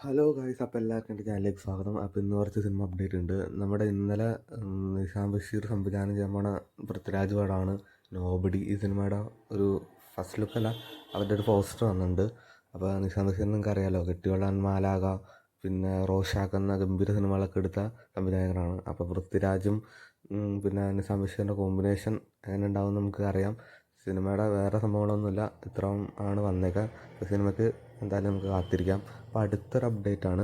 Hello guys, അപ്പോൾ എല്ലാവർക്കും എൻ്റെ ചാനലിലേക്ക് സ്വാഗതം. അപ്പോൾ ഇന്ന് കുറച്ച് സിനിമ അപ്ഡേറ്റ് ഉണ്ട്. നമ്മുടെ ഇന്നലെ നിഷാം ബഷീർ സംവിധാനം ചെയ്യാൻ പോണ പൃഥ്വിരാജ് പടമാണ് നോബഡി. ഈ സിനിമയുടെ ഒരു ഫസ്റ്റ് ലുക്കല്ല, അവരുടെ ഒരു പോസ്റ്റർ വന്നിട്ടുണ്ട്. അപ്പോൾ നിഷാം ബഷീർ നിങ്ങൾക്ക് അറിയാമല്ലോ, കെട്ടിയോളാൻ മാലാക, പിന്നെ റോഷാക്ക് എന്ന ഗംഭീര സിനിമകളൊക്കെ എടുത്ത സംവിധായകനാണ്. അപ്പോൾ പൃഥ്വിരാജും പിന്നെ നിഷാം ബഷീറിൻ്റെ കോമ്പിനേഷൻ എങ്ങനെ ഉണ്ടാവും നമുക്ക് അറിയാം. സിനിമയുടെ വേറെ സംഭവങ്ങളൊന്നുമില്ല, ഇത്രയും ആണ് വന്നേക്കുക. സിനിമയ്ക്ക് എന്തായാലും നമുക്ക് കാത്തിരിക്കാം. അപ്പോൾ അടുത്തൊരു അപ്ഡേറ്റാണ്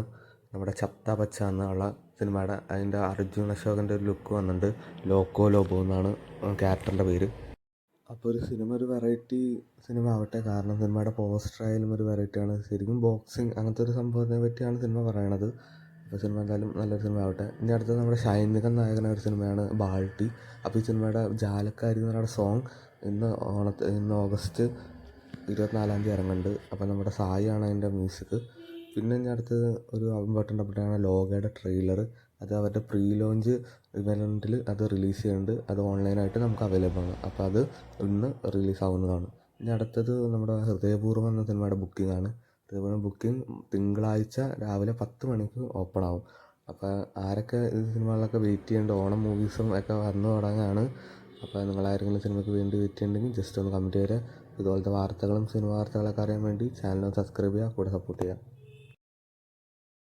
നമ്മുടെ ചത്ത പച്ച എന്നുള്ള സിനിമയുടെ അതിൻ്റെ അർജുൻ അശോകൻ്റെ ഒരു ലുക്ക് വന്നിട്ടുണ്ട്. ലോക്കോ ലോബോ എന്നാണ് ക്യാരക്ടറിൻ്റെ പേര്. അപ്പോൾ ഒരു സിനിമ ഒരു വെറൈറ്റി സിനിമ ആവട്ടെ, കാരണം സിനിമയുടെ പോസ്റ്റർ ആയാലും ഒരു വെറൈറ്റിയാണ്. ശരിക്കും ബോക്സിങ് അങ്ങനത്തെ ഒരു സംഭവത്തിനെ പറ്റിയാണ് സിനിമ പറയണത്. അപ്പോൾ സിനിമ എന്തായാലും നല്ലൊരു സിനിമ ആവട്ടെ. ഇനി അടുത്തത് നമ്മുടെ ഷൈനികൻ നായകനായ ഒരു സിനിമയാണ് ബാൾട്ടി. അപ്പോൾ ഈ സിനിമയുടെ ജാലക്കാരി എന്ന് പറയുന്ന സോങ് ഇന്ന് ഓഗസ്റ്റ് 24 ഇറങ്ങുന്നുണ്ട്. അപ്പോൾ നമ്മുടെ സായിയാണ് അതിൻ്റെ മ്യൂസിക്. പിന്നെ ഇനി അടുത്തത് ഒരു ഇമ്പോർട്ടൻ്റ് അപ്ഡേറ്റാണ് ലോകയുടെ ട്രെയിലർ. അത് അവരുടെ പ്രീ ലോഞ്ച് ഇവൻറ്റിൽ അത് റിലീസ് ചെയ്യുന്നുണ്ട്. അത് ഓൺലൈനായിട്ട് നമുക്ക് അവൈലബിൾ ആണ്. അപ്പോൾ അത് ഇന്ന് റിലീസ് ആവുന്നതാണ്. ഇനി അടുത്തത് നമ്മുടെ ഹൃദയപൂർവ്വം എന്ന സിനിമയുടെ ബുക്കിംഗ്. അതേപോലെ ബുക്കിംഗ് തിങ്കളാഴ്ച രാവിലെ 10 മണിക്ക് ഓപ്പൺ ആവും. അപ്പോൾ ആരൊക്കെ ഈ സിനിമകളിലൊക്കെ വെയിറ്റ് ചെയ്യേണ്ട, ഓണം മൂവീസും ഒക്കെ വന്നു തുടങ്ങുകയാണ്. അപ്പോൾ നിങ്ങളാരെങ്കിലും സിനിമയ്ക്ക് വേണ്ടി വെയിറ്റ് ചെയ്യുന്നുണ്ടെങ്കിൽ ജസ്റ്റ് ഒന്ന് കമൻറ്റ് ചെയ്യുക. ഇതുപോലത്തെ വാർത്തകളും സിനിമ വാർത്തകളൊക്കെ അറിയാൻ വേണ്ടി ചാനൽ സബ്സ്ക്രൈബ് ചെയ്യുക, കൂടെ സപ്പോർട്ട് ചെയ്യുക.